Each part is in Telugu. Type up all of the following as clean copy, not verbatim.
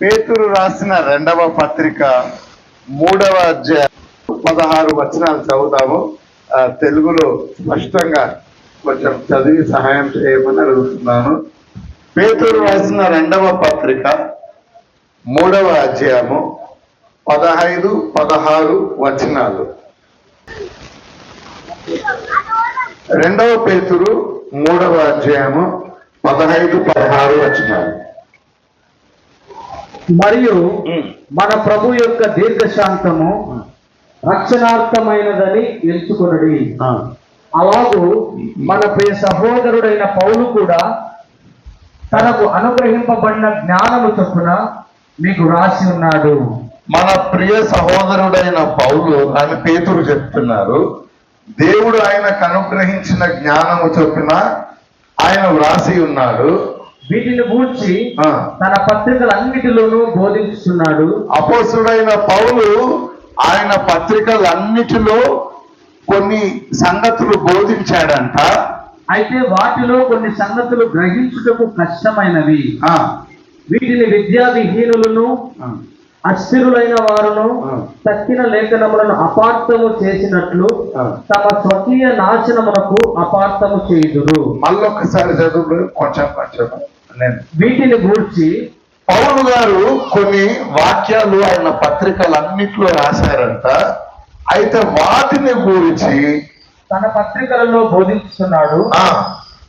పేతురు రాసిన 2వ పత్రిక 3వ అధ్యాయం 16 వచనాలు చదువుతాము. తెలుగులో స్పష్టంగా కొంచెం చదివి సహాయం చేయమని అడుగుతున్నాను. పేతురు రాసిన 2వ పత్రిక 3వ అధ్యాయము 15, 16 వచనాలు. 2వ పేతురు 3వ అధ్యాయము 15, 16 వచనాలు. మరియు మన ప్రభు యొక్క దీర్ఘశాంతము రక్షణార్థమైనదని ఎంచుకొనడి. అలాగూ మన ప్రియ సహోదరుడైన పౌలు కూడా తనకు అనుగ్రహింపబడిన జ్ఞానము చొప్పున మీకు రాసి ఉన్నాడు. మన ప్రియ సహోదరుడైన పౌలు అని పేతురు చెప్తున్నారు. దేవుడు ఆయనకు అనుగ్రహించిన జ్ఞానము చొప్పున ఆయన వ్రాసి ఉన్నాడు. వీటిని గూర్చి తన పత్రికలన్నిటిలోనూ బోధించుతున్నాడు. అపోస్తుడైన పౌలు ఆయన పత్రికలన్నిటిలో కొన్ని సంగతులు బోధించాడంట. అయితే వాటిలో కొన్ని సంగతులు గ్రహించుటకు కష్టమైనవి. వీటిని విద్యా విహీనులను అస్థిరులైన వారును తక్కిన లేఖనములను అపార్థము చేసినట్లు తమ స్వకీయ నాశనమునకు అపార్థము చేయుదురు. మళ్ళొక్కసారి చదువు కొంచెం. వీటిని గూర్చి పౌలు గారు కొన్ని వాక్యాలు ఆయన పత్రికలన్నిట్లో రాశారంట. అయితే వాటిని గురించి తన పత్రికలలో బోధిస్తున్నాడు.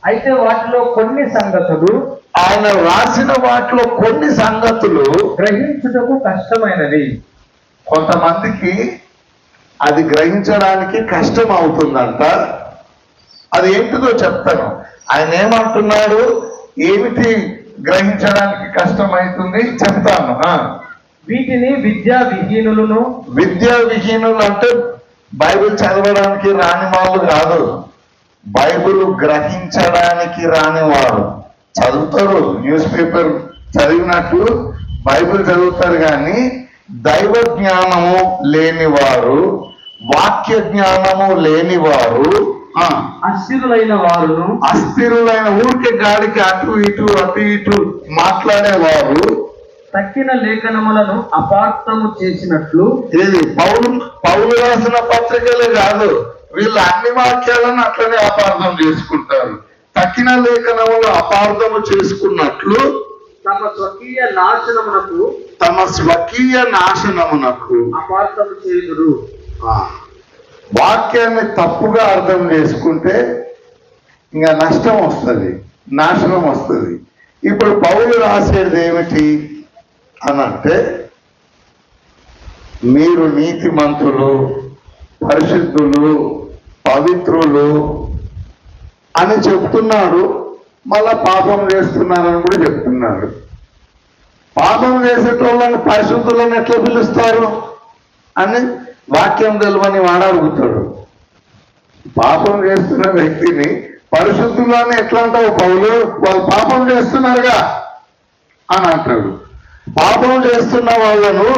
అయితే వాటిలో కొన్ని సంగతులు ఆయన రాసిన వాటిలో కొన్ని సంగతులు గ్రహించుటకు కష్టమైనది. కొంతమందికి అది గ్రహించడానికి కష్టం అవుతుందంట. అది ఏంటిదో చెప్తాను. ఆయన ఏమంటున్నాడు, ఏమిటి గ్రహించడానికి కష్టమవుతుంది చెప్తాను. వీటిని విద్యా విహీనులను, విద్యా విహీనులు అంటే బైబిల్ చదవడానికి రాని వాళ్ళు కాదు, బైబిల్ గ్రహించడానికి రాని వారు. చదువుతారు, న్యూస్ పేపర్ చదివినట్టు బైబిల్ చదువుతారు, కానీ దైవ జ్ఞానము లేనివారు, వాక్య జ్ఞానము లేనివారు, అస్థిరులైన వారును, అస్థిరులైన ఊరికే గాడికి అటు ఇటు మాట్లాడేవారు, తక్కిన లేఖనములను అపార్థము చేసినట్లు. ఇది పౌలు రాసిన పత్రికలే కాదు, వీళ్ళు అన్ని వాక్యాలను అట్లనే అపార్థం చేసుకుంటారు. తక్కిన లేఖనములు అపార్థము చేసుకున్నట్లు తమ స్వకీయ నాశనమునకు అపార్థము చేయుదురు. వాక్యాన్ని తప్పుగా అర్థం చేసుకుంటే ఇంకా నష్టం వస్తుంది, నాశనం వస్తుంది. ఇప్పుడు పౌలు రాసేది ఏమిటి అని అంటే, మీరు నీతిమంతులు, పరిశుద్ధులు, పవిత్రులు అని చెప్తున్నాడు. మళ్ళా పాపం చేస్తున్నారని కూడా చెప్తున్నాడు. పాపం చేసేటోళ్ళని పరిశుద్ధులను ఎట్లా పిలుస్తారు అని వాక్యం తెలియని వాడు అడుగుతాడు. పాపం చేస్తున్న వ్యక్తిని పరిశుద్ధులు అని ఎట్లా అంటావు పౌలు? వాళ్ళు పాపం చేస్తున్నారుగా అని అంటాడు. పాపం చేస్తున్న వాళ్ళను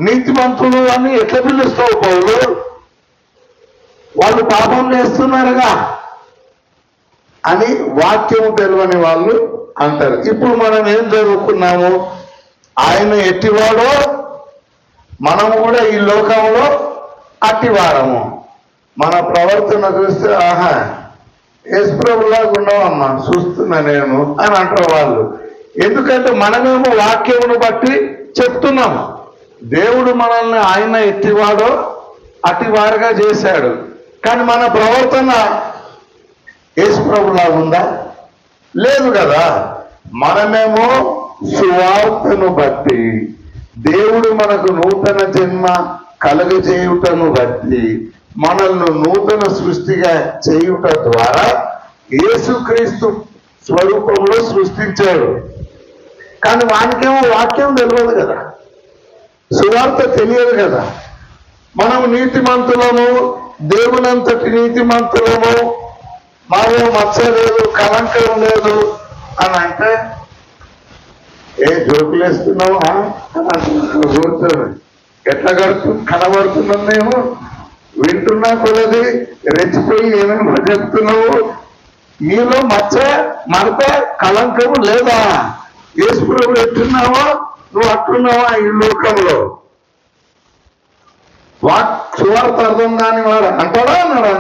నీతిమంతులు అని ఎట్లా పిలుస్తావు పౌలు? వాళ్ళు పాపం చేస్తున్నారుగా అని వాక్యము తెలియని వాళ్ళు అంటారు. ఇప్పుడు మనం ఏం చదువుకున్నాము? ఆయన ఎట్టివాడో మనము కూడా ఈ లోకంలో అట్టివారము. మన ప్రవర్తన చూస్తే ఆహా యేసుప్రభులాగా ఉన్నామమ్మా, చూస్తున్నా నేను అని అంటారు వాళ్ళు. ఎందుకంటే మనమేమో వాక్యమును బట్టి చెప్తున్నాం. దేవుడు మనల్ని ఆయన ఎట్టివాడో అట్టివారుగా చేశాడు. కానీ మన ప్రవర్తన యేసుప్రభులాగా ఉందా? లేదు కదా. మనమేమో సువార్తను బట్టి, దేవుడు మనకు నూతన జన్మ కలుగజేయుటను బట్టి, మనల్ని నూతన సృష్టిగా చేయుట ద్వారా యేసుక్రీస్తు స్వరూపంలో సృష్టించాడు. కానీ వానికేమో వాక్యం తెలియదు కదా, సువార్త తెలియదు కదా. మనం నీతిమంతులము, దేవునంతటి నీతిమంతులము, మాలో మచ్చ లేదు, కలంకం లేదు అని అంటే ఏ జోకులేస్తున్నావు కూర్చొని ఎట్లా కనబడుతున్నామేమో వింటున్నా కొలది రెచ్చిపోయి ఏమేమో చెప్తున్నావు. నీలో మచ్చ మడత కలంకము లేదా? యేసు ప్రభు ఎట్టున్నావో నువ్వు అట్లున్నావా ఈ లోకంలో? సువార్త అర్థం కాని వాడు అంటాడా అన్నాడా?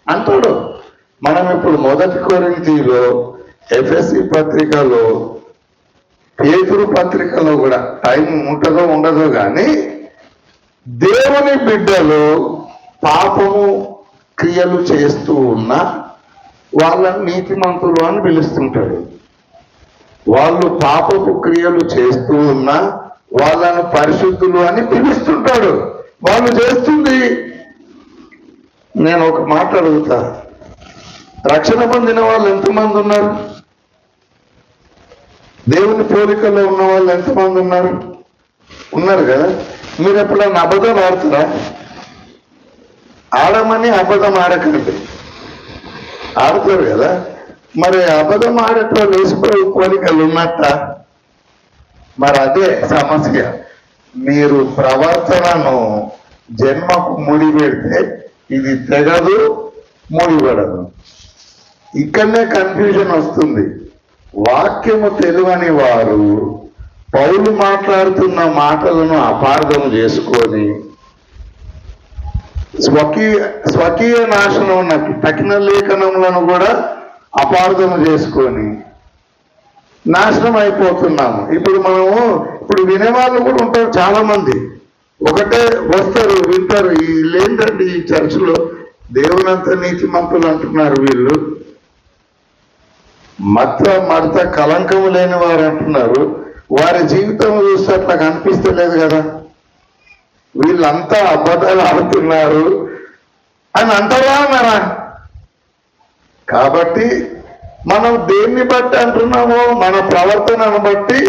అంటాడు. మనం ఇప్పుడు 1 కొరింథీలో, ఎఫెసీ పత్రికలో, పేతురు పత్రికలో కూడా టైం ఉంటుందో ఉండదో కానీ దేవుని బిడ్డలు పాపము క్రియలు చేస్తూ ఉన్న వాళ్ళని నీతిమంతులు అని పిలుస్తుంటాడు. వాళ్ళు పాపపు క్రియలు చేస్తూ ఉన్నా వాళ్ళను పరిశుద్ధులు అని పిలుస్తుంటాడు. వాళ్ళు చేస్తుంది. నేను ఒక మాట అడుగుతా, రక్షణ పొందిన వాళ్ళు ఎంతమంది ఉన్నారు? దేవుని పోలికలో ఉన్న వాళ్ళు ఎంతమంది ఉన్నారు? ఉన్నారు కదా. మీరు ఎప్పుడన్నా అబద్ధం ఆడతారా? ఆడమని అబద్ధం ఆడకండి. ఆడతారు కదా. మరి అబద్ధం ఆడటం లేచిపోయి పోలికలు ఉన్నట్ట. మరి అదే సమస్య. మీరు ప్రవర్తనను జన్మకు ముడిపెడితే ఇది తెగదు, ముడిపడదు. ఇక్కడనే కన్ఫ్యూజన్ వస్తుంది. వాక్యము తెలియని వారు పౌలు మాట్లాడుతున్న మాటలను అపార్థం చేసుకొని స్వకీయ నాశనం ఉన్న తగిన లేఖనములను కూడా అపార్థం చేసుకొని నాశనం అయిపోతున్నాము. ఇప్పుడు వినేవాళ్ళు కూడా ఉంటారు చాలా మంది. ఒకటే వస్తారు, వింటారు. వీళ్ళేంటండి ఈ చర్చిలో దేవునంత నీతిమంతులు అంటున్నారు, వీళ్ళు మడత కలంకము లేని వారు అంటున్నారు. వారి జీవితం చూస్తే అట్లా కనిపిస్తలేదు కదా. వీళ్ళంతా అబద్ధాలు ఆడుతున్నారు అని అంటారా అన్నారా? కాబట్టి మనం దేన్ని బట్టి అంటున్నామో, మన ప్రవర్తనను బట్టి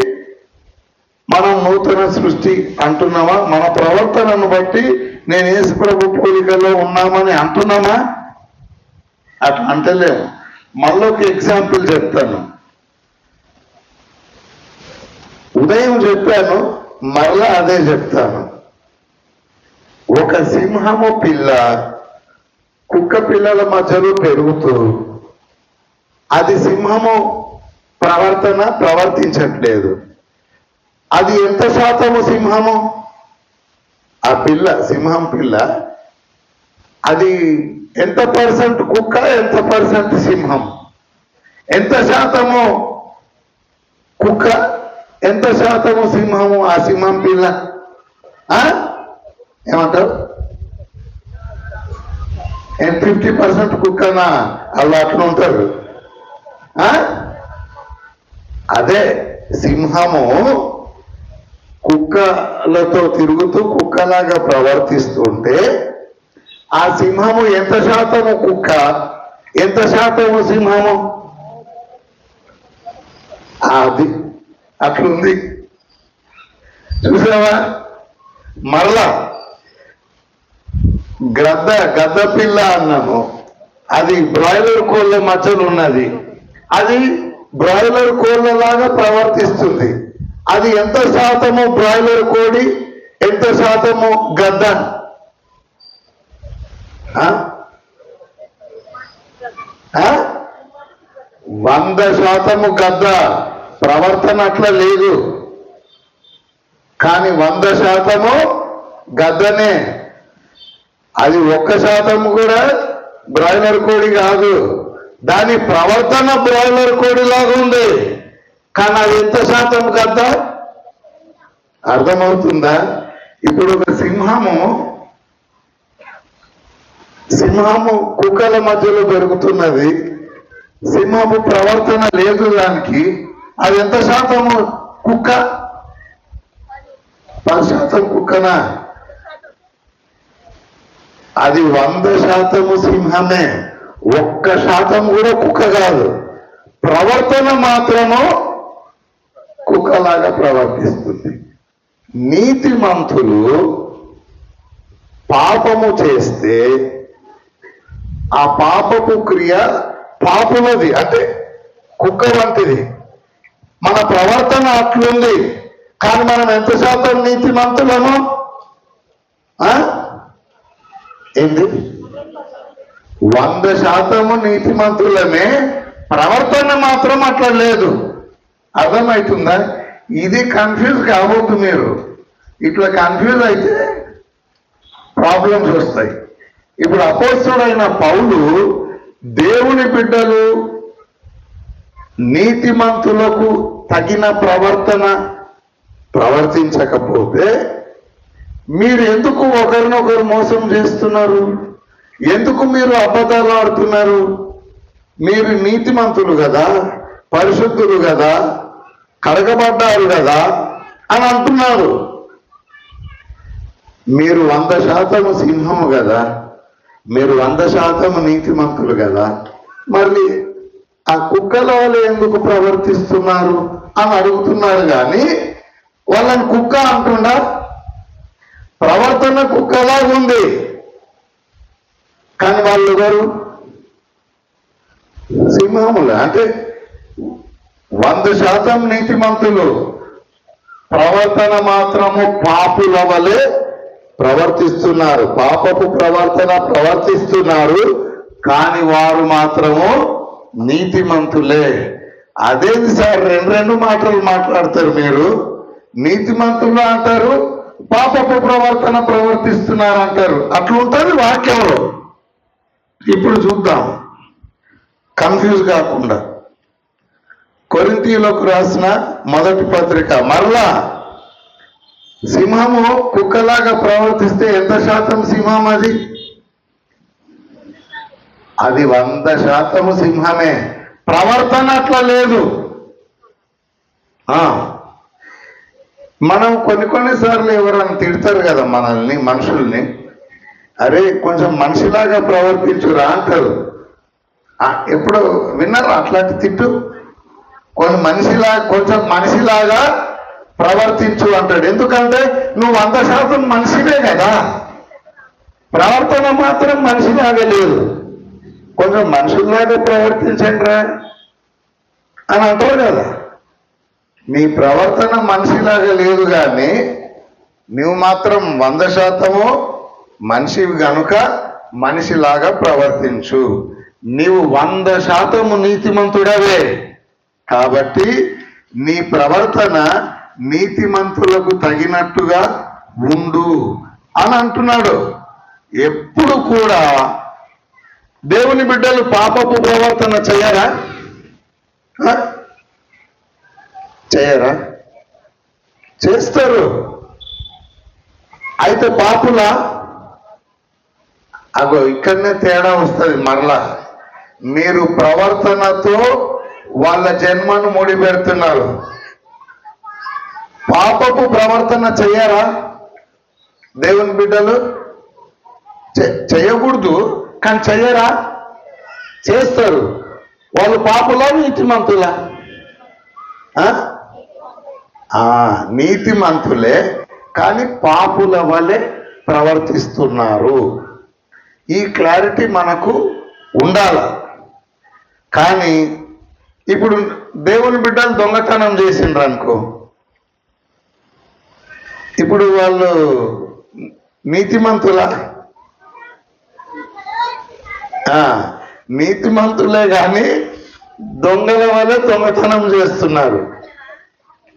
మనం నూతన సృష్టి అంటున్నామా? మన ప్రవర్తనను బట్టి నేను యేసు ప్రభు పోలికలో ఉన్నామని అంటున్నామా? అట్లా అంటలేము. మళ్ళీ ఒక ఎగ్జాంపుల్ చెప్తాను. ఉదయం చెప్పాను, మరలా అదే చెప్తాను. ఒక సింహము పిల్ల కుక్క పిల్లల మధ్యలో పెరుగుతూ అది సింహము ప్రవర్తించట్లేదు. అది ఎంత శాతము సింహము? ఆ పిల్ల, సింహం పిల్ల, అది ఎంత పర్సెంట్ కుక్క, ఎంత పర్సెంట్ సింహం? ఎంత శాతము కుక్క, ఎంత శాతము సింహము? ఆ సింహం పిల్ల ఏమంటారు? 50% కుక్కనా? అలా అట్లా ఉంటారు. అదే సింహము కుక్కలతో తిరుగుతూ కుక్కలాగా ప్రవర్తిస్తుంటే ఆ సింహము ఎంత శాతము కుక్క, ఎంత శాతము సింహము? అది అట్లుంది. చూసావా? మరలా గద్ద పిల్ల అన్నాము. అది బ్రాయిలర్ కోళ్ళ మధ్యలో ఉన్నది. అది బ్రాయిలర్ కోళ్ళలాగా ప్రవర్తిస్తుంది. అది ఎంత శాతము బ్రాయిలర్ కోడి, ఎంత శాతము గద్ద? 100% గద్ద. ప్రవర్తన అట్లా లేదు, కానీ 100% గద్దనే. అది 1% కూడా బ్రాయిలర్ కోడి కాదు. దాని ప్రవర్తన బ్రాయిలర్ కోడి లాగా ఉంది, కానీ అది ఎంత శాతం గద్ద? అర్థమవుతుందా? ఇప్పుడు ఒక సింహము కుక్కల మధ్యలో పెరుగుతున్నది. సింహము ప్రవర్తన లేదు దానికి. అది ఎంత శాతము కుక్క? 10% కుక్కనా? అది 100% సింహమే. 1% కూడా కుక్క కాదు. ప్రవర్తన మాత్రము కుక్కలాగా ప్రవర్తిస్తుంది. నీతిమంతులు పాపము చేస్తే ఆ పాపపు క్రియ పాపులది, అంటే కుక్క వంటిది. మన ప్రవర్తన అట్లుంది, కానీ మనం ఎంత శాతం నీతిమంతులము? ఏంటి? 100% నీతిమంతులమే. ప్రవర్తన మాత్రం అట్లా లేదు. అర్థమవుతుందా? ఇది కన్ఫ్యూజ్ కావద్దు మీరు. ఇట్లా కన్ఫ్యూజ్ అయితే ప్రాబ్లమ్స్ వస్తాయి. ఇప్పుడు అపోస్తలుడైన పౌలు దేవుని బిడ్డలు నీతిమంతులకు తగిన ప్రవర్తన ప్రవర్తించకపోతే మీరు ఎందుకు ఒకరినొకరు మోసం చేస్తున్నారు? ఎందుకు మీరు అబద్ధాలు ఆడుతున్నారు? మీరు నీతిమంతులు కదా, పరిశుద్ధులు కదా, కడగబడ్డారు కదా అని అంటున్నారు. మీరు 100% సింహము కదా, మీరు 100% నీతిమంతులు కదా, మళ్ళీ ఆ కుక్కల వాళ్ళు ఎందుకు ప్రవర్తిస్తున్నారు అని అడుగుతున్నారు. కానీ వాళ్ళని కుక్క అంటుండా? ప్రవర్తన కుక్కలా ఉంది, కానీ వాళ్ళు ఎవరు? సింహములు. అంటే 100% నీతిమంతులు, ప్రవర్తన మాత్రము పాపుల వలె ప్రవర్తిస్తున్నారు. పాపపు ప్రవర్తన ప్రవర్తిస్తున్నారు, కానీ వారు మాత్రము నీతిమంతులే. అదేంటి సార్, రెండు మాటలు మాట్లాడతారు మీరు? నీతిమంతులు అంటారు, పాపపు ప్రవర్తన ప్రవర్తిస్తున్నారు అంటారు. అట్లుంటుంది వాక్యంలో. ఇప్పుడు చూద్దాం కన్ఫ్యూజ్ కాకుండా. కొరింథీయులకు రాసిన మొదటి పత్రిక. మరలా సింహము కుక్కలాగా ప్రవర్తిస్తే ఎంత శాతం సింహం అది? అది 100% సింహమే. ప్రవర్తన అట్లా లేదు. మనం కొన్నిసార్లు ఎవరైనా తిడతారు కదా మనల్ని, మనుషుల్ని, అరే కొంచెం మనిషిలాగా ప్రవర్తించురా అంటారు. ఎప్పుడు విన్నారా అట్లాంటి తిట్టు? కొంచెం మనిషిలాగా ప్రవర్తించు అంటాడు. ఎందుకంటే నువ్వు 100% మనిషివే కదా, ప్రవర్తన మాత్రం మనిషిలాగా లేదు. కొంచెం మనుషుల్లాగా ప్రవర్తించండి రా అని అంటారు కదా. నీ ప్రవర్తన మనిషిలాగా లేదు, కానీ నువ్వు మాత్రం 100% మనిషివి గనుక మనిషిలాగా ప్రవర్తించు. నీవు 100% నీతిమంతుడవే కాబట్టి నీ ప్రవర్తన నీతిమంతులకు తగినట్టుగా ఉండు అని అంటున్నాడు. ఎప్పుడు కూడా దేవుని బిడ్డలు పాపపు ప్రవర్తన చేయరా? చేయరా? చేస్తారు. అయితే పాపుల అగో ఇక్కడనే తేడా వస్తుంది. మరలా మీరు ప్రవర్తనతో వాళ్ళ జన్మను ముడిపెడుతున్నారు. పాపపు ప్రవర్తన చెయ్యరా దేవుని బిడ్డలు? చేయకూడదు, కానీ చెయ్యరా? చేస్తారు. వాళ్ళు పాపులా నీతిమంతులా? నీతిమంతులే, కానీ పాపుల వలె ప్రవర్తిస్తున్నారు. ఈ క్లారిటీ మనకు ఉండాల. కానీ ఇప్పుడు దేవుని బిడ్డలు దొంగతనం చేసిండ్రు అనుకో, ఇప్పుడు వాళ్ళు నీతిమంతులా? నీతిమంతులే, కానీ దొంగల వల్ల దొంగతనం చేస్తున్నారు.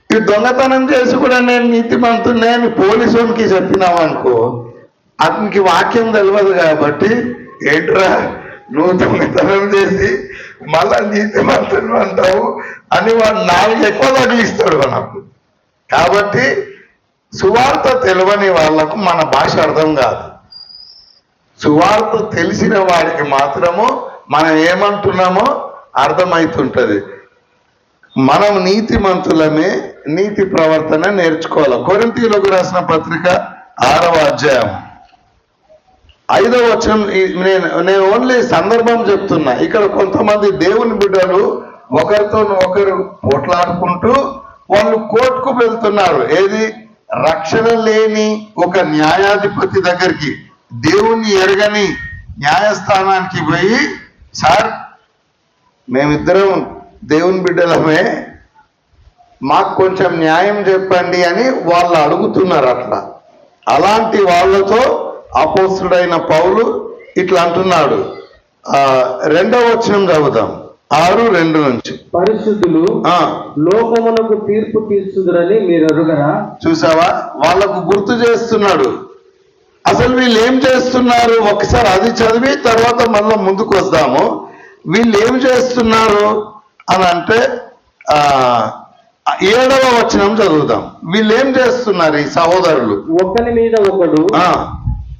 ఈ దొంగతనం చేసి కూడా నేను నీతిమంతున్నే అని పోలీసునికి చెప్పినావు అనుకో, అతనికి వాక్యం తెలియదు కాబట్టి ఏంట్రా నువ్వు దొంగతనం చేసి మళ్ళా నీతిమంతుడు అంటావు అని వాడు 4 ఎక్కువ తగిలిస్తాడు మనకు. కాబట్టి సువార్త తెలియని వాళ్లకు మన భాష అర్థం కాదు. సువార్త తెలిసిన వాడికి మాత్రము మనం ఏమంటున్నామో అర్థమవుతుంటది. మనం నీతిమంతులమే, నీతి ప్రవర్తన నేర్చుకోవాలి. కొరింథీయులకు రాసిన పత్రిక 6వ అధ్యాయం 5వ వచనం. నేను ఓన్లీ సందర్భం చెప్తున్నా. ఇక్కడ కొంతమంది దేవుని బిడ్డలు ఒకరితో ఒకరు పోట్లాడుకుంటూ వాళ్ళు కోర్టుకు వెళ్తున్నారు. ఏది? రక్షణ లేని ఒక న్యాయాధిపతి దగ్గరికి, దేవుణ్ణి ఎరగని న్యాయస్థానానికి పోయి, సార్ మేమిద్దరం దేవుని బిడ్డలమే, మాకు కొంచెం న్యాయం చెప్పండి అని వాళ్ళు అడుగుతున్నారు. అలాంటి వాళ్ళతో అపోస్తలుడైన పౌలు ఇట్లా అంటున్నాడు. 2వ వచనం చదువుదాం. 6:2 నుంచి. పరిశుద్ధులు ఆ, లోకమునకు తీర్పు తీర్చుదురని మీరు ఎరుగరా? చూసావా, వాళ్ళకు గుర్తు చేస్తున్నాడు. అసలు వీళ్ళు ఏం చేస్తున్నారు ఒకసారి అది చదివి తర్వాత మళ్ళీ ముందుకు వద్దాము. వీళ్ళు ఏం చేస్తున్నారు అని అంటే 7వ వచనం చదువుదాం. వీళ్ళు ఏం చేస్తున్నారు ఈ సహోదరులు? ఒకని మీద ఒకడు ఆ,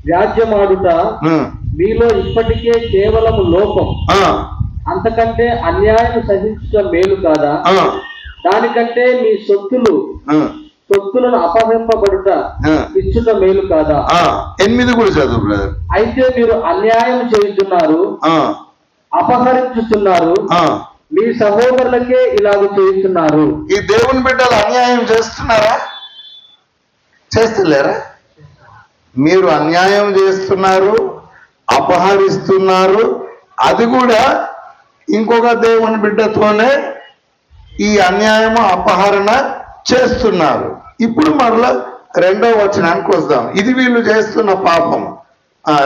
వ్యాజ్యమాడుట ఉమ్, మీలో ఇప్పటికే కేవలం లోపం, ఆ, అంతకంటే అన్యాయం సహించడం మేలు కాదా? ఆ, దానికంటే మీ సొత్తులను అపహరింపబడుట ఆ. ఇచ్చుట మేలు కాదా? 8 కూడా చదువు బ్రదర్. అయితే మీరు అన్యాయం చేయుచున్నారు, అపహరించుతున్నారు, మీ సహోదరులకే ఇలాగ చేస్తున్నారు. ఈ దేవుని బిడ్డలు అన్యాయం చేస్తున్నారా? చేస్తలేరా? మీరు అన్యాయం చేస్తున్నారు, అపహరిస్తున్నారు. అది కూడా ఇంకొక దేవుని బిడ్డతోనే ఈ అన్యాయము అపహరణ చేస్తున్నారు. ఇప్పుడు మరలా 2వ వచనానికి వద్దాం. ఇది వీళ్ళు చేస్తున్న పాపం.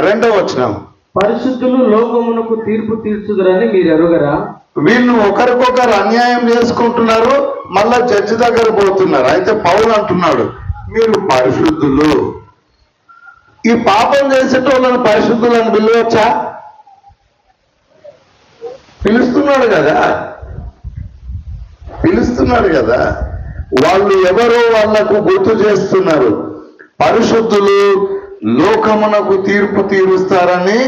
2వ వచనం. పరిశుద్ధులు లోకమునకు తీర్పు తీర్చుదురని మీరు ఎరుగరా? వీళ్ళు ఒకరికొకరు అన్యాయం చేసుకుంటున్నారు, మళ్ళా జడ్జి దగ్గర పోతున్నారు. అయితే పౌలు అంటున్నాడు, మీరు పరిశుద్ధులు. ఈ పాపం చేసేటోళ్ళని పరిశుద్ధులను పిలవచ్చా? పిలుస్తున్నాడు కదా. వాళ్ళు ఎవరో వాళ్లకు గుర్తు చేస్తున్నారు. పరిశుద్ధులు లోకమునకు తీర్పు తీరుస్తారని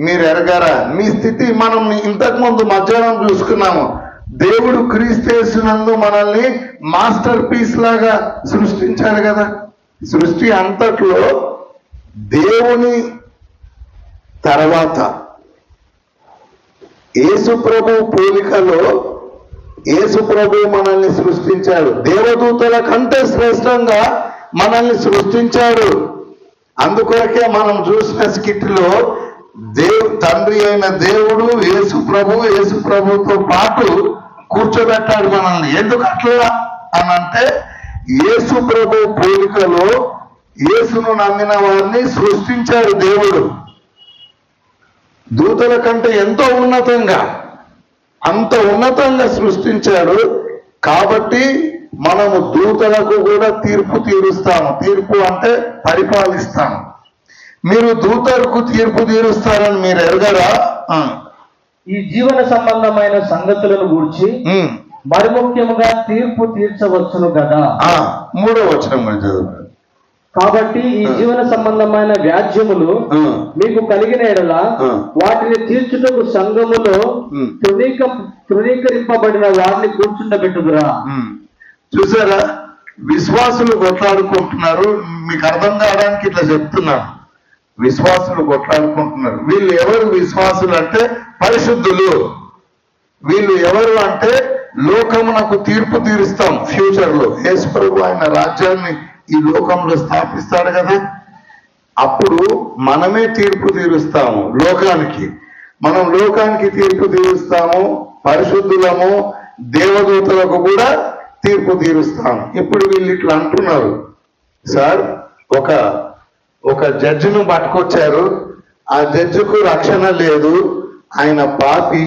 మీరు ఎరగారా? మీ స్థితి మనం ఇంతకు ముందు మధ్యాహ్నం చూసుకున్నాము. దేవుడు క్రీస్తేసినందు మనల్ని మాస్టర్ పీస్ లాగా సృష్టించాడు కదా. సృష్టి అంతట్లో దేవుని తర్వాత యేసు ప్రభు పోలికలో యేసు ప్రభు మనల్ని సృష్టించాడు. దేవదూతల కంటే శ్రేష్టంగా మనల్ని సృష్టించాడు. అందుకొరకే మనం చూసిన స్కిట్లో తండ్రి అయిన దేవుడు యేసు ప్రభుతో పాటు కూర్చోబెట్టాడు మనల్ని. ఎందుకు అట్లా అని అంటే యేసు ప్రభు పోలికలో యేసును నమ్మిన వారిని సృష్టించాడు దేవుడు. దూతల కంటే ఎంతో ఉన్నతంగా, అంత ఉన్నతంగా సృష్టించాడు. కాబట్టి మనము దూతలకు కూడా తీర్పు తీరుస్తాము. తీర్పు అంటే పరిపాలిస్తాము. మీరు దూతలకు తీర్పు తీరుస్తారని మీరు ఎరగరా? ఈ జీవన సంబంధమైన సంగతులను గూర్చి మరి ముఖ్యముగా తీర్పు తీర్చవచ్చును కదా. 3వ వచనం చదువు. కాబట్టి ఈ జీవన సంబంధమైన వ్యాజ్యములు మీకు కలిగిన ఎడల వాటిని తీర్చుటకు సంఘములో తృణీకరింపబడిన వారిని కూర్చుండబెట్టుదురా? చూసారా, విశ్వాసులు కొట్లాడుకుంటున్నారు. మీకు అర్థం కావడానికి ఇట్లా చెప్తున్నాను. విశ్వాసులు కొట్లాడుకుంటున్నారు. వీళ్ళు ఎవరు విశ్వాసులు అంటే పరిశుద్ధులు. వీళ్ళు ఎవరు అంటే లోకమునకు తీర్పు తీరుస్తాం ఫ్యూచర్ లో. యేసు ప్రభు ఆయన రాజ్యాన్ని ఈ లోకంలో స్థాపిస్తాడు కదా. అప్పుడు మనమే తీర్పు తీరుస్తాము లోకానికి. మనం లోకానికి తీర్పు తీరుస్తాము, పరిశుద్ధులము, దేవదూతలకు కూడా తీర్పు తీరుస్తాము. ఇప్పుడు వీళ్ళు ఇట్లా అంటున్నారు, సార్ ఒక జడ్జిను పట్టుకొచ్చారు, ఆ జడ్జికు రక్షణ లేదు, ఆయన పాపి,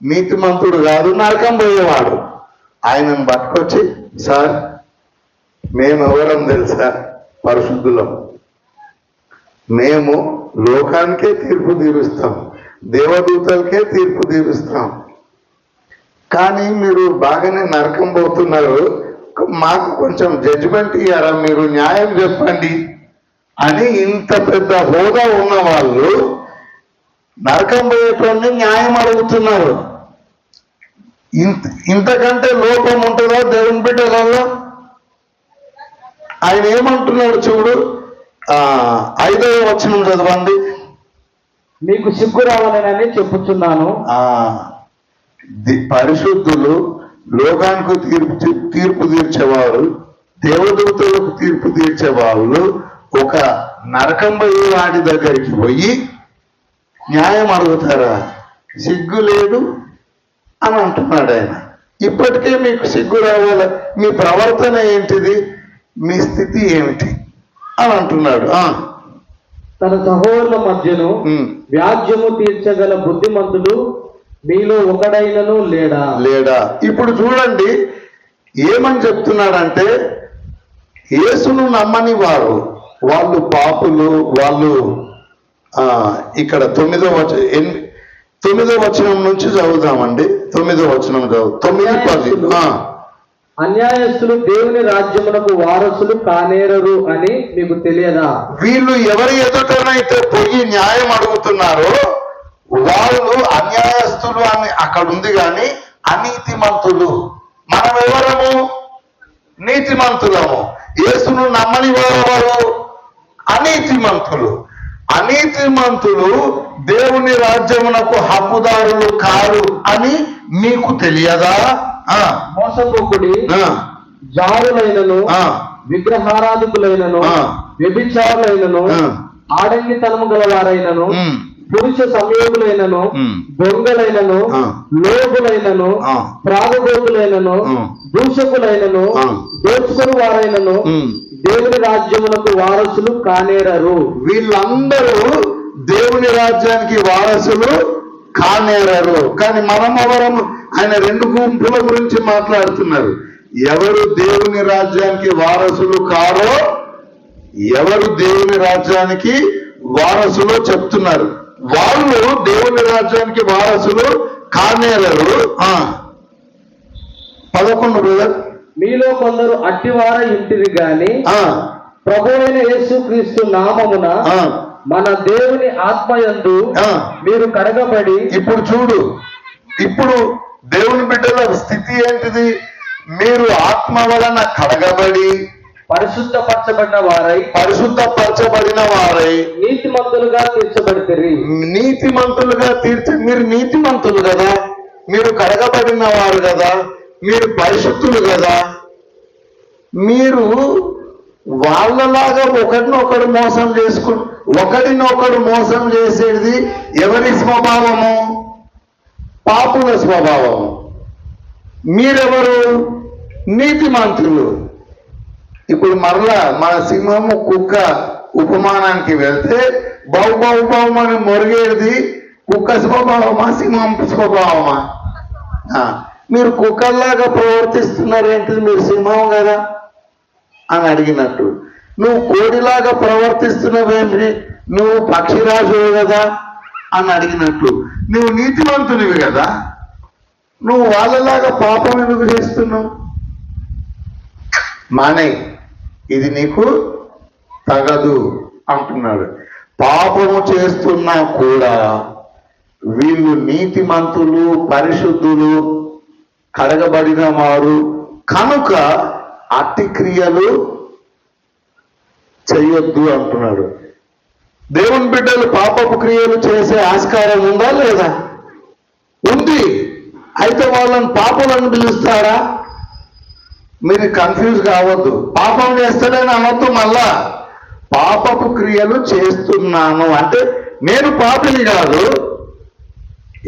నీతిమంతుడు కాదు, నరకం పోయేవాడు. ఆయనను పట్టుకొచ్చి, సార్ మేము ఎవరం తెలుసా? పరిశుద్ధులం. మేము లోకానికే తీర్పు తీరుస్తాం, దేవదూతలకే తీర్పు తీరుస్తాం. కానీ మీరు బాగానే నరకం పోతున్నారు, మాకు కొంచెం జడ్జిమెంట్ ఇయ్యారా, మీరు న్యాయం చెప్పండి అని ఇంత పెద్ద హోదా ఉన్న వాళ్ళు నరకం పోయేటోడిని న్యాయం అడుగుతున్నారు. ఇంతకంటే లోపం ఉంటుందా దేవుని బిడ్డలలో? ఆయన ఏమంటున్నాడు చూడు, 5వ వచనం చదవండి. మీకు సిగ్గు రావాలని చెప్పుచున్నాను. పరిశుద్ధులు లోకానికి తీర్పు తీర్చేవారు, దేవదూతలకు తీర్పు తీర్చేవాళ్ళు ఒక నరకం పోయే వాడి దగ్గరికి పోయి న్యాయం అడుగుతారా? సిగ్గు లేదు అని అంటున్నాడు ఆయన. ఇప్పటికే మీకు సిగ్గు రావాల, మీ ప్రవర్తన ఏంటిది, మీ స్థితి ఏమిటి అని అంటున్నాడు. తన సహోదరుల మధ్యను వ్యాజ్యము తీర్చగల బుద్ధిమంతుడు మీలో ఒకడైనను లేడా? లేడా? ఇప్పుడు చూడండి ఏమని చెప్తున్నాడంటే, యేసును నమ్మని వారు, వాళ్ళు పాపులు, వాళ్ళు ఇక్కడ 9వ వచనం నుంచి చదువుదామండి. 9వ వచనం చదువు, 9-10. అన్యాయస్తులు దేవుని రాజ్యమునకు వారసులు కానేరరు అని మీకు తెలియదా? వీళ్ళు ఎవరి ఎదుటనైతే పోయి న్యాయం అడుగుతున్నారో వాళ్ళు అన్యాయస్తులు అని అక్కడ ఉంది, కానీ అనీతిమంతులు. మనం ఎవరము? నీతిమంతులము. యేసును నమ్మని వారు అనీతిమంతులు. అనీతిమంతులు దేవుని రాజ్యమునకు హక్కుదారులు కారు అని మీకు తెలియదా? మోసపోకుడి, జారులైనను, విగ్రహారాధికులైనను, వ్యభిచారులైనను, ఆడంగితనము గలవారైనను, పురుష సంయోగులైనను, దొంగలైనను, లోగులైనను, త్రాగుబోతులైనను, దూషకులైనను, దోచుకుని వారైనను దేవుని రాజ్యమునకు వారసులు కానేరరు. వీళ్ళందరూ దేవుని రాజ్యానికి వారసులు కానేరరు. కానీ మనం ఎవరము? ఆయన 2 గుంపుల గురించి మాట్లాడుతున్నారు. ఎవరు దేవుని రాజ్యానికి వారసులు కారో, ఎవరు దేవుని రాజ్యానికి వారసులో చెప్తున్నారు. వాళ్ళు దేవుని రాజ్యానికి వారసులు కానేరరు. 11 బ్రదర్. మీలో కొందరు అట్టివార ఇంటిరి గాని ప్రభువైన యేసుక్రీస్తు నామమున మన దేవుని ఆత్మయందు మీరు కడగబడి. ఇప్పుడు చూడు, ఇప్పుడు దేవుని బిడ్డల స్థితి ఏంటిది? మీరు ఆత్మ వలన కడగబడి పరిశుద్ధపరచబడిన వారై నీతిమంతులుగా తీర్చబడితే. నీతిమంతులుగా మీరు నీతిమంతులు కదా, మీరు కడగబడిన వారు కదా, మీరు పరిశుద్ధులు కదా. మీరు వాళ్ళలాగా ఒకరినొకడు మోసం చేసేది ఎవరి స్వభావము? పాపుల స్వభావము. మీరెవరు? నీతిమంతులు. ఇప్పుడు మరలా మన సింహము కుక్క ఉపమానానికి వెళ్తే బహుబహుబహుమని మొరిగేది కుక్క స్వభావమా, సింహం స్వభావమా? మీరు కుక్కల్లాగా ప్రవర్తిస్తున్నారేంటి? మీరు సింహం కదా అని అడిగినట్టు. నువ్వు కోడిలాగా ప్రవర్తిస్తున్నావేంటి? నువ్వు పక్షిరాజువు కదా అని అడిగినట్లు. నువ్వు నీతివంతునివి కదా, నువ్వు వాళ్ళలాగా పాపం ఎందుకు చేస్తున్నావు? మానే, ఇది నీకు తగదు అంటున్నాడు. పాపము చేస్తున్నా కూడా వీళ్ళు నీతిమంతులు, పరిశుద్ధులు, కడగబడిన వారు కనుక అట్టి క్రియలు చేయొద్దు అంటున్నాడు. దేవుని బిడ్డలు పాపపు క్రియలు చేసే ఆస్కారం ఉందా లేదా? ఉంది. అయితే వాళ్ళని పాపలను పిలుస్తారా? మీరు కన్ఫ్యూజ్ కావద్దు. పాపం చేస్తలేని అనొద్దు. మళ్ళా పాపపు క్రియలు చేస్తున్నాను అంటే నేను పాపిని కాదు,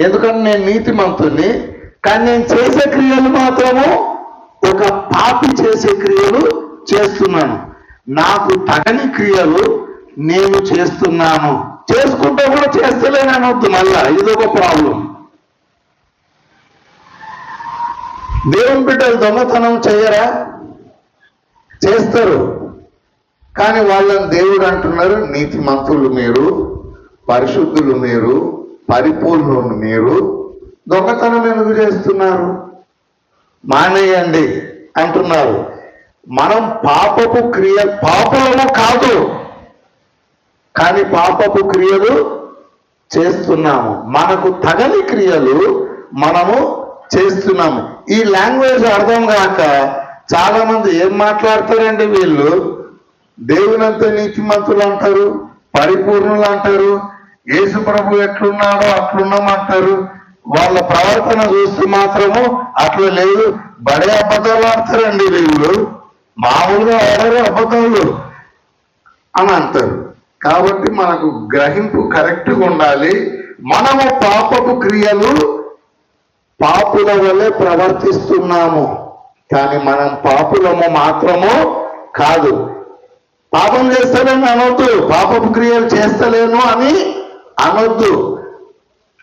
ఎందుకంటే నేను నీతిమంతుని. కానీ నేను చేసే క్రియలు మాత్రము ఒక పాపి చేసే క్రియలు చేస్తున్నాను. నాకు తగని క్రియలు నేను చేస్తున్నాను. చేసుకుంటే కూడా చేస్తలేని అనొద్దు. మళ్ళా ఇదొక ప్రాబ్లం. దేవుని బిడ్డలు దొంగతనం చేయరా? చేస్తారు. కానీ వాళ్ళని దేవుడు అంటున్నారు, నీతిమంతులు మీరు, పరిశుద్ధులు మీరు, పరిపూర్ణులు మీరు, దొంగతనం ఎందుకు చేస్తున్నారు? మానేయండి అంటున్నారు. మనం పాపపు పాపము కాదు, కానీ పాపపు క్రియలు చేస్తున్నాము. మనకు తగని క్రియలు మనము చేస్తున్నాము. ఈ లాంగ్వేజ్ అర్థం కాక చాలా మంది ఏం మాట్లాడతారండి? వీళ్ళు దేవునంతా నీతిమంతులు అంటారు, పరిపూర్ణులు అంటారు, యేసు ప్రభు ఎట్లున్నాడో అట్లున్నామంటారు. వాళ్ళ ప్రవర్తన చూస్తే మాత్రము అట్లా లేదు. బడే అబద్ధాలు ఆడతారండి వీళ్ళు. మామూలుగా ఆడరు అబద్ధాలు అని అంటారు. కాబట్టి మనకు గ్రహింపు కరెక్ట్గా ఉండాలి. మనము పాపపు క్రియలు పాపుల వల్లే ప్రవర్తిస్తున్నాము, కానీ మనం పాపులము మాత్రము కాదు. పాపం చేస్తలేను అనొద్దు, పాపపు క్రియలు చేస్తలేను అని అనొద్దు.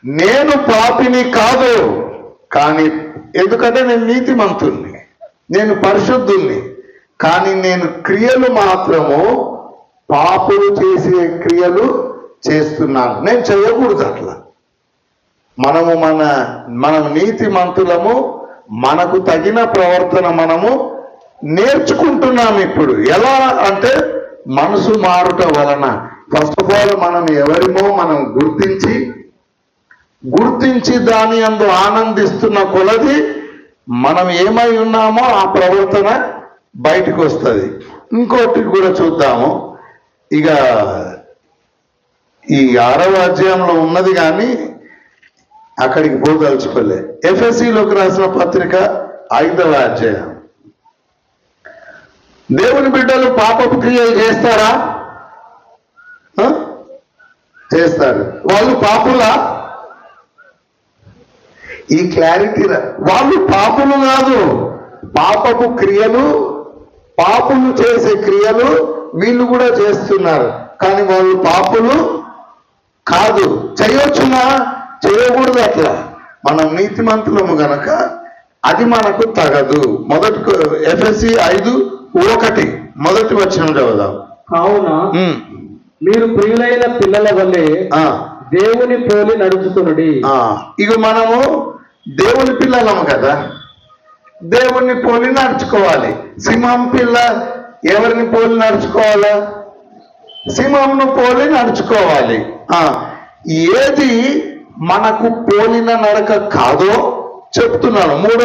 నేను పాపిని కాదు, కానీ ఎందుకంటే నేను నీతిమంతుణ్ణి, నేను పరిశుద్ధుణ్ణి, కానీ నేను క్రియలు మాత్రము పాపులు చేసే క్రియలు చేస్తున్నాను. నేను చేయకూడదు అట్లా. మనం నీతిమంతులము, మనకు తగిన ప్రవర్తన మనము నేర్చుకుంటున్నాం ఇప్పుడు. ఎలా అంటే మనసు మారుట వలన. ఫస్ట్ ఆఫ్ ఆల్ మనం ఎవరిమో మనం గుర్తించి దాని అందు ఆనందిస్తున్న కొలది మనం ఏమై ఉన్నామో ఆ ప్రవర్తన బయటకు వస్తుంది. ఇంకోటి కూడా చూద్దాము. ఇక ఈ 6వ అధ్యాయంలో ఉన్నది కానీ అక్కడికి పోదలుచుకోలే. ఎఫెసీలోకి రాసిన పత్రిక 5వ అధ్యాయం. దేవుని బిడ్డలు పాపపు క్రియలు చేస్తారా? చేస్తారు. వాళ్ళు పాపులా? ఈ క్లారిటీ వాళ్ళు పాపులు కాదు. పాపపు క్రియలు, పాపులు చేసే క్రియలు వీళ్ళు కూడా చేస్తున్నారు, కానీ వాళ్ళు పాపులు కాదు. చేయొచ్చునా? చేయకూడదు. అట్లా మనం నీతిమంతులము గనక అది మనకు తగదు. ఎఫెసీ 5:1 మొదటి వచనం చదువుదాం. కావున మీరు ప్రియులైన పిల్లల వల్లే దేవుని పోలి నడుచుకునుడి. ఇక మనము దేవుని పిల్లలము కదా, దేవుని పోలి నడుచుకోవాలి. సింహం పిల్ల ఎవరిని పోలి నడుచుకోవాలా? సింహంను పోలి నడుచుకోవాలి. ఏది మనకు పోలిన నడక కాదో చెప్తున్నాను. 3వ